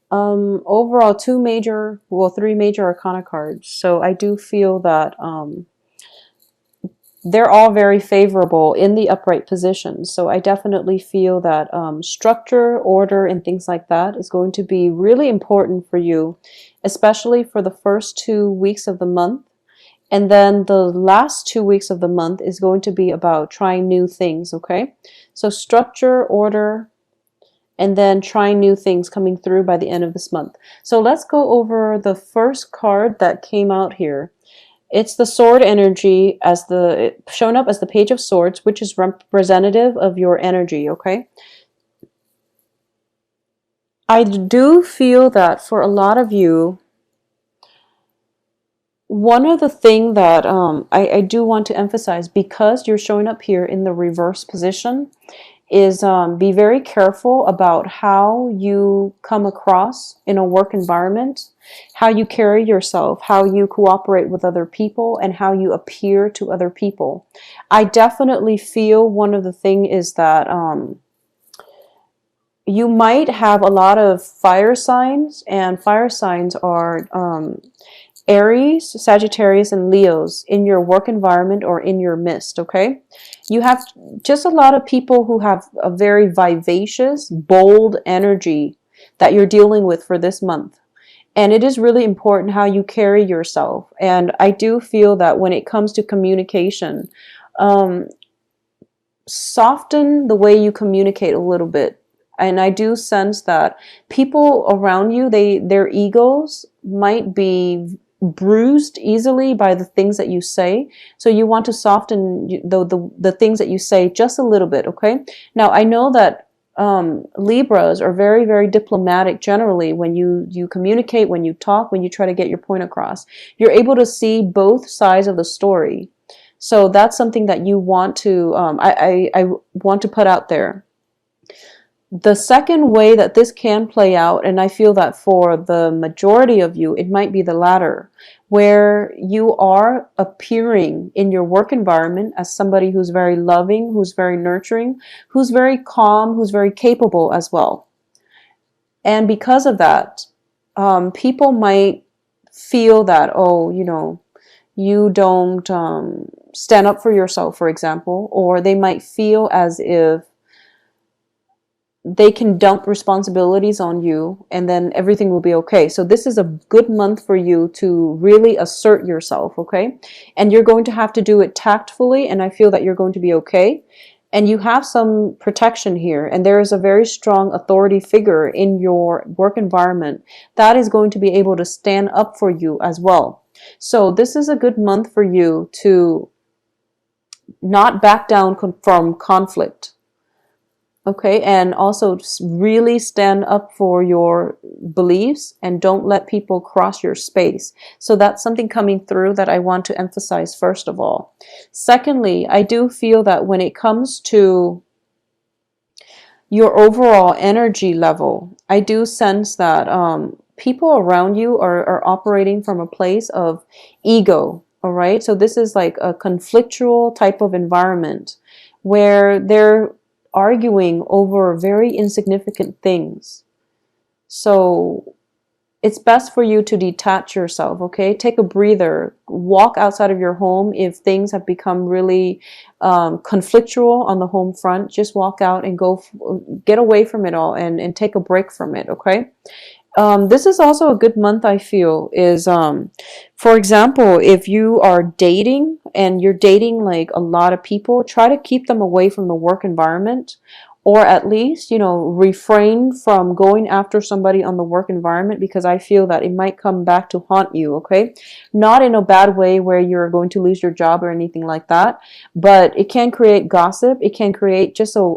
Overall, three major arcana cards. So I do feel that they're all very favorable in the upright position. So I definitely feel that structure, order, and things like that is going to be really important for you, especially for the first 2 weeks of the month. And then the last 2 weeks of the month is going to be about trying new things, okay? So structure, order, and then trying new things coming through by the end of this month. So let's go over the first card that came out here. It's the sword energy shown up as the Page of Swords, which is representative of your energy, okay? I do feel that for a lot of you, one of the thing that I do want to emphasize, because you're showing up here in the reverse position, is be very careful about how you come across in a work environment, how you carry yourself, how you cooperate with other people, and how you appear to other people. I definitely feel one of the things is that you might have a lot of fire signs, and fire signs are Aries, Sagittarius, and Leos in your work environment or in your midst, okay? You have just a lot of people who have a very vivacious, bold energy that you're dealing with for this month. And it is really important how you carry yourself. And I do feel that when it comes to communication, soften the way you communicate a little bit. And I do sense that people around you, their egos might be bruised easily by the things that you say. So you want to soften the things that you say just a little bit, okay? Now, I know that Libras are very, very diplomatic generally when you communicate, when you talk, when you try to get your point across. You're able to see both sides of the story. So that's something that you want to, I want to put out there. The second way that this can play out, and I feel that for the majority of you, it might be the latter, where you are appearing in your work environment as somebody who's very loving, who's very nurturing, who's very calm, who's very capable as well. And because of that, people might feel that, oh, you don't stand up for yourself, for example, or they might feel as if they can dump responsibilities on you and then everything will be okay. So this is a good month for you to really assert yourself, okay? And you're going to have to do it tactfully, and I feel that you're going to be okay. And you have some protection here, and there is a very strong authority figure in your work environment that is going to be able to stand up for you as well. So this is a good month for you to not back down from conflict. Okay, and also really stand up for your beliefs and don't let people cross your space. So that's something coming through that I want to emphasize first of all. Secondly, I do feel that when it comes to your overall energy level, I do sense that people around you are operating from a place of ego, all right? So this is like a conflictual type of environment where they're arguing over very insignificant things. So it's best for you to detach yourself, okay? Take a breather. Walk outside of your home if things have become really conflictual on the home front. Just walk out and get away from it all and take a break from it, okay? This is also a good month, I feel, is, for example, if you are dating and you're dating like a lot of people, try to keep them away from the work environment, or at least, refrain from going after somebody on the work environment, because I feel that it might come back to haunt you, okay? Not in a bad way where you're going to lose your job or anything like that, but it can create gossip. It can create just a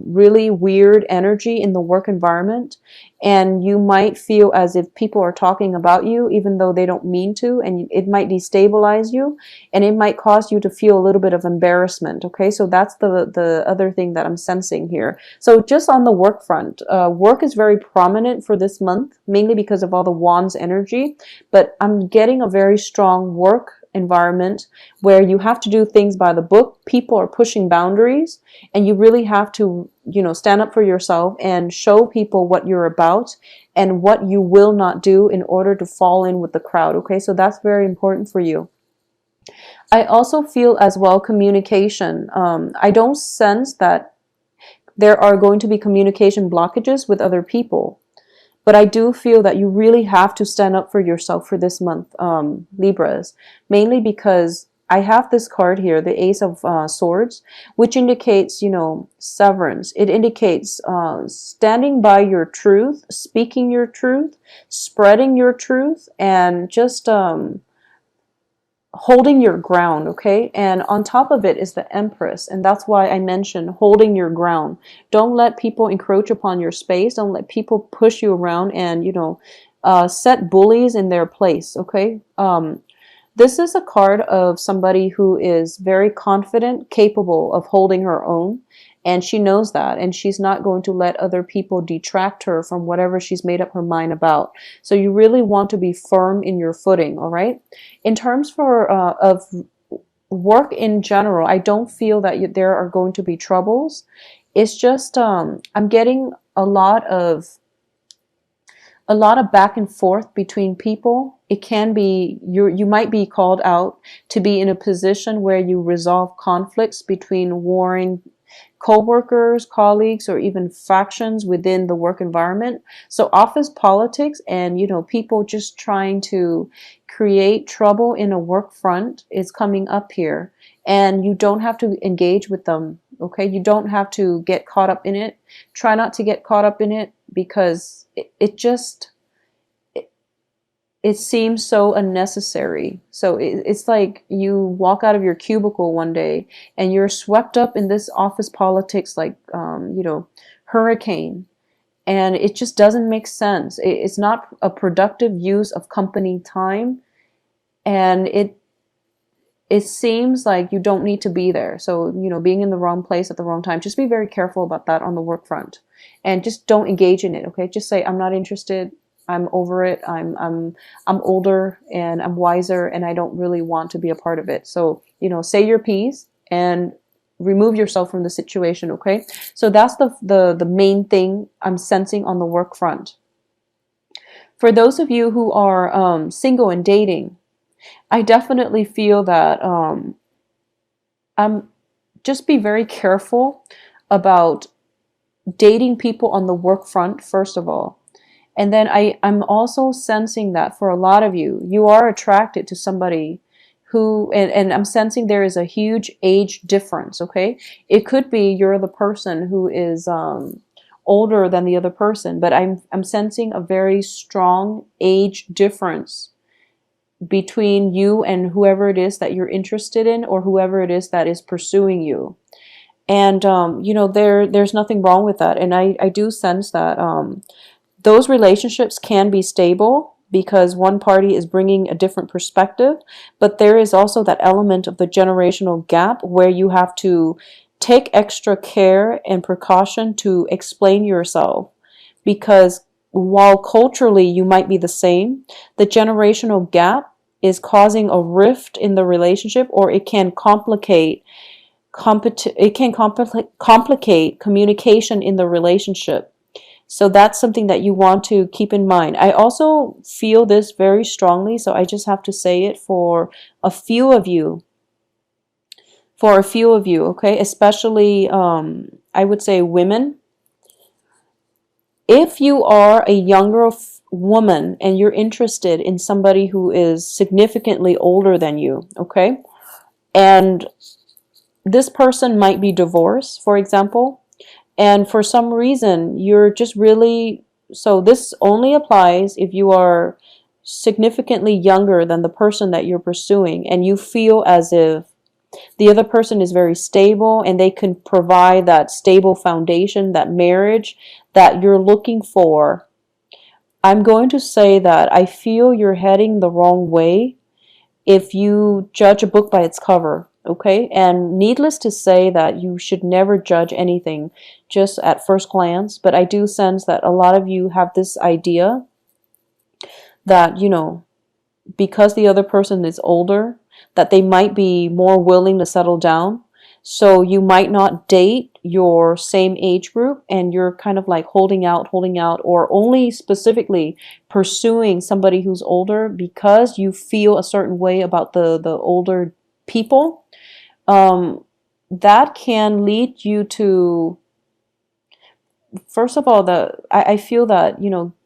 really weird energy in the work environment. And you might feel as if people are talking about you even though they don't mean to, and it might destabilize you, and it might cause you to feel a little bit of embarrassment, okay? So that's the other thing that I'm sensing here. So just on the work front, work is very prominent for this month, mainly because of all the wands energy, but I'm getting a very strong work environment where you have to do things by the book. People are pushing boundaries, and you really have to, stand up for yourself and show people what you're about and what you will not do in order to fall in with the crowd. Okay, so that's very important for you. I also feel as well communication. I don't sense that there are going to be communication blockages with other people. But I do feel that you really have to stand up for yourself for this month, Libras, mainly because I have this card here, the Ace of Swords, which indicates, severance. It indicates standing by your truth, speaking your truth, spreading your truth, and just holding your ground, okay? And on top of it is the Empress, and that's why I mentioned holding your ground. Don't let people encroach upon your space. Don't let people push you around and, set bullies in their place, okay? This is a card of somebody who is very confident, capable of holding her own, and she knows that, and she's not going to let other people detract her from whatever she's made up her mind about. So you really want to be firm in your footing, all right? In terms of work in general, I don't feel that there are going to be troubles. It's just I'm getting a lot of back and forth between people. It can be you might be called out to be in a position where you resolve conflicts between warring co-workers, colleagues, or even factions within the work environment. So office politics and, people just trying to create trouble in a work front is coming up here. And you don't have to engage with them, okay? You don't have to get caught up in it. Try not to get caught up in it because it seems so unnecessary. So it's like you walk out of your cubicle one day and you're swept up in this office politics like, hurricane. And it just doesn't make sense. It's not a productive use of company time. And it seems like you don't need to be there. So, being in the wrong place at the wrong time, just be very careful about that on the work front. And just don't engage in it, okay? Just say, I'm not interested. I'm over it. I'm older and I'm wiser and I don't really want to be a part of it. So, say your piece and remove yourself from the situation, okay? So that's the main thing I'm sensing on the work front. For those of you who are single and dating, I definitely feel that just be very careful about dating people on the work front, first of all. And then I'm also sensing that for a lot of you, you are attracted to somebody who, and I'm sensing there is a huge age difference, okay? It could be you're the person who is older than the other person, but I'm sensing a very strong age difference between you and whoever it is that you're interested in or whoever it is that is pursuing you. And, there's nothing wrong with that. And I do sense that those relationships can be stable because one party is bringing a different perspective, but there is also that element of the generational gap where you have to take extra care and precaution to explain yourself, because while culturally you might be the same, the generational gap is causing a rift in the relationship, or it can complicate communication in the relationship. So that's something that you want to keep in mind. I also feel this very strongly, so I just have to say it for a few of you. Okay? Especially, I would say women. If you are a younger woman and you're interested in somebody who is significantly older than you, okay? And this person might be divorced, for example. And for some reason, you're just really, so this only applies if you are significantly younger than the person that you're pursuing and you feel as if the other person is very stable and they can provide that stable foundation, that marriage that you're looking for. I'm going to say that I feel you're heading the wrong way if you judge a book by its cover. Okay, and needless to say that you should never judge anything just at first glance, but I do sense that a lot of you have this idea that, because the other person is older, that they might be more willing to settle down. So you might not date your same age group, and you're kind of like holding out, or only specifically pursuing somebody who's older because you feel a certain way about the older people. um, that can lead you to, first of all, I feel that,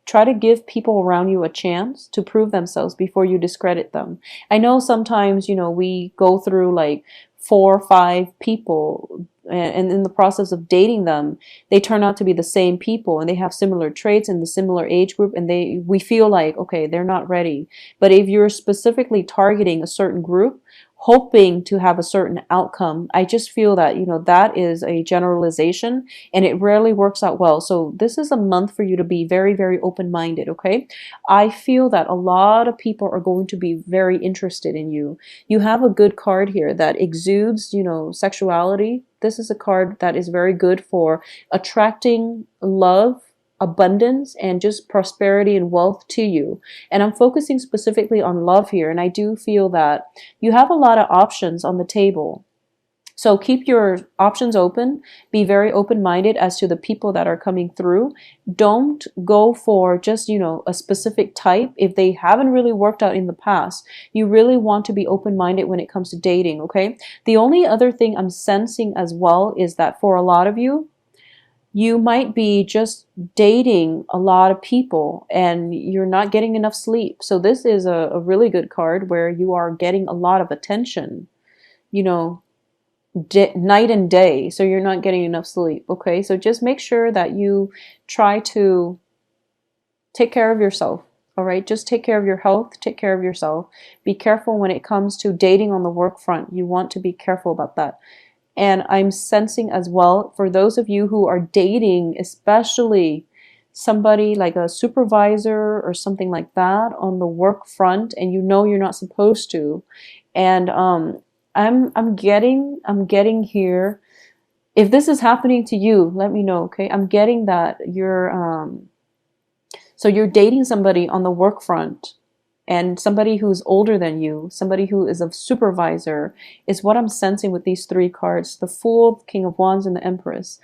try to give people around you a chance to prove themselves before you discredit them. I know sometimes, we go through like 4 or 5 people, and in the process of dating them, they turn out to be the same people and they have similar traits in the similar age group, and we feel like, okay, they're not ready. But if you're specifically targeting a certain group, hoping to have a certain outcome, I just feel that, that is a generalization, and it rarely works out well. So this is a month for you to be very, very open-minded, okay? I feel that a lot of people are going to be very interested in you. You have a good card here that exudes, sexuality. This is a card that is very good for attracting love, abundance, and just prosperity and wealth to you. And I'm focusing specifically on love here, and I do feel that you have a lot of options on the table. So keep your options open. Be very open-minded as to the people that are coming through. Don't go for just, a specific type if they haven't really worked out in the past. You really want to be open-minded when it comes to dating, okay? The only other thing I'm sensing as well is that for a lot of you, you might be just dating a lot of people and you're not getting enough sleep. So this is a really good card where you are getting a lot of attention, you know, night and day, so you're not getting enough sleep. Okay, so just make sure that you try to take care of yourself. All right, just take care of your health, take care of yourself. Be careful when it comes to dating on the work front. You want to be careful about that. And I'm sensing as well, for those of you who are dating, especially somebody like a supervisor or something like that on the work front, and you're not supposed to. And I'm getting here. If this is happening to you, let me know, okay? I'm getting that so you're dating somebody on the work front, and somebody who's older than you, somebody who is a supervisor, is what I'm sensing with these 3 cards: the Fool, King of Wands, and the Empress.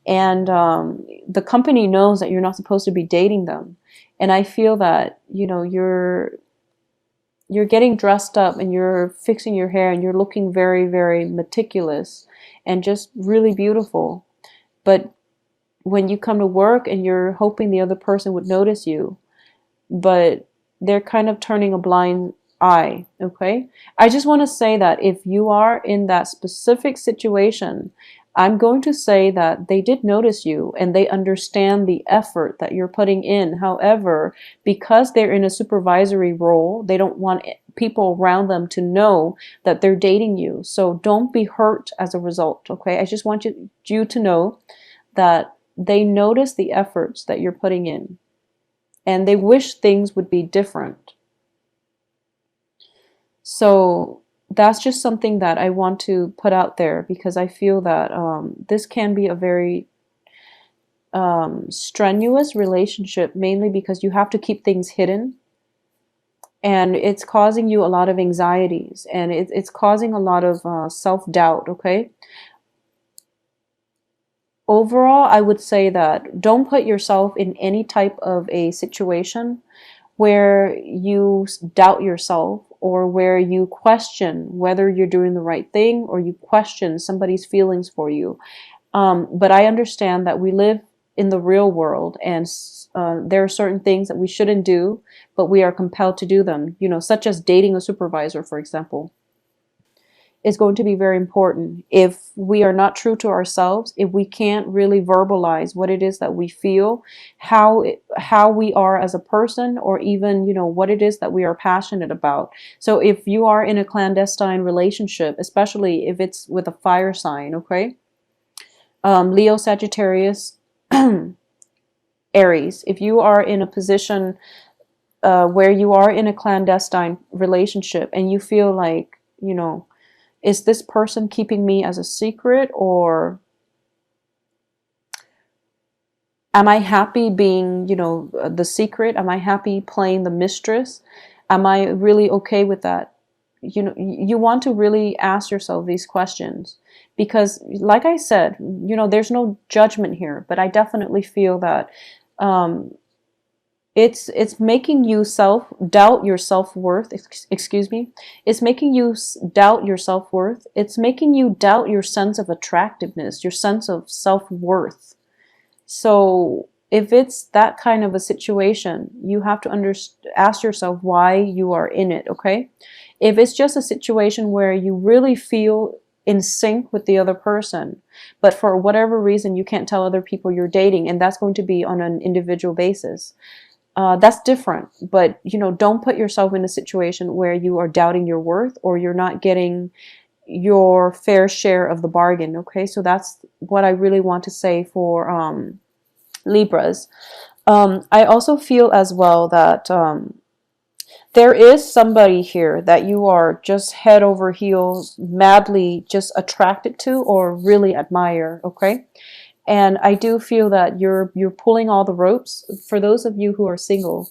And the company knows that you're not supposed to be dating them. And I feel that, you're getting dressed up and you're fixing your hair and you're looking very, very meticulous and just really beautiful. But when you come to work and you're hoping the other person would notice you, but they're kind of turning a blind eye, okay? I just want to say that if you are in that specific situation, I'm going to say that they did notice you and they understand the effort that you're putting in. However, because they're in a supervisory role, they don't want people around them to know that they're dating you. So don't be hurt as a result, okay? I just want you to know that they notice the efforts that you're putting in, and they wish things would be different. So that's just something that I want to put out there, because I feel that this can be a very strenuous relationship, mainly because you have to keep things hidden, and it's causing you a lot of anxieties, and it's causing a lot of self-doubt, okay? Overall, I would say that don't put yourself in any type of a situation where you doubt yourself, or where you question whether you're doing the right thing, or you question somebody's feelings for you. But I understand that we live in the real world, and there are certain things that we shouldn't do, but we are compelled to do them, such as dating a supervisor, for example, is going to be very important. If we are not true to ourselves, if we can't really verbalize what it is that we feel, how we are as a person, or even, what it is that we are passionate about. So if you are in a clandestine relationship, especially if it's with a fire sign, okay? Leo, Sagittarius, Aries, if you are in a position where you are in a clandestine relationship and you feel like, is this person keeping me as a secret, or am I happy being, the secret? Am I happy playing the mistress? Am I really okay with that? you want to really ask yourself these questions, because like I said, there's no judgment here, but I definitely feel that um, it's making you self doubt your self-worth. Excuse me. It's making you doubt your self-worth. It's making you doubt your sense of attractiveness, your sense of self-worth. So if it's that kind of a situation, you have to ask yourself why you are in it, okay? If it's just a situation where you really feel in sync with the other person, but for whatever reason you can't tell other people you're dating, and that's going to be on an individual basis, that's different. But don't put yourself in a situation where you are doubting your worth, or you're not getting your fair share of the bargain, okay? So that's what I really want to say for Libras. I also feel as well that there is somebody here that you are just head over heels, madly just attracted to or really admire, okay? And I do feel that you're pulling all the ropes. For those of you who are single,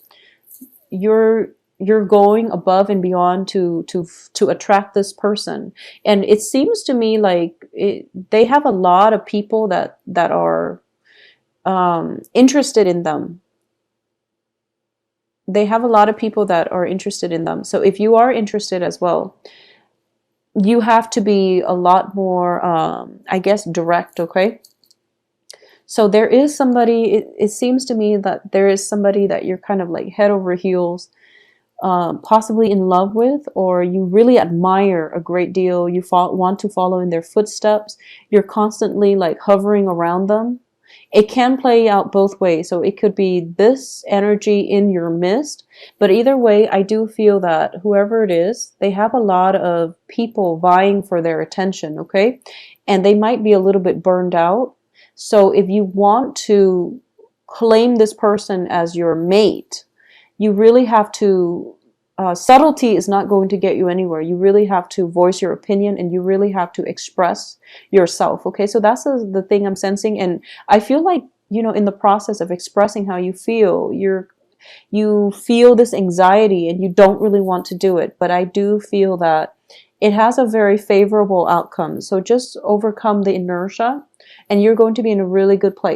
you're going above and beyond to attract this person. And it seems to me like they have a lot of people that are interested in them. They have a lot of people that are interested in them. So if you are interested as well, you have to be a lot more, I guess, direct, okay? So there is somebody, it seems to me that there is somebody that you're kind of like head over heels, possibly in love with, or you really admire a great deal. You want to follow in their footsteps. You're constantly like hovering around them. It can play out both ways. So it could be this energy in your midst, but either way, I do feel that whoever it is, they have a lot of people vying for their attention, okay? And they might be a little bit burned out. So if you want to claim this person as your mate, you really have to, subtlety is not going to get you anywhere. You really have to voice your opinion, and you really have to express yourself. Okay, so that's the thing I'm sensing. And I feel like, in the process of expressing how you feel, you feel this anxiety and you don't really want to do it. But I do feel that it has a very favorable outcome. So just overcome the inertia, and you're going to be in a really good place.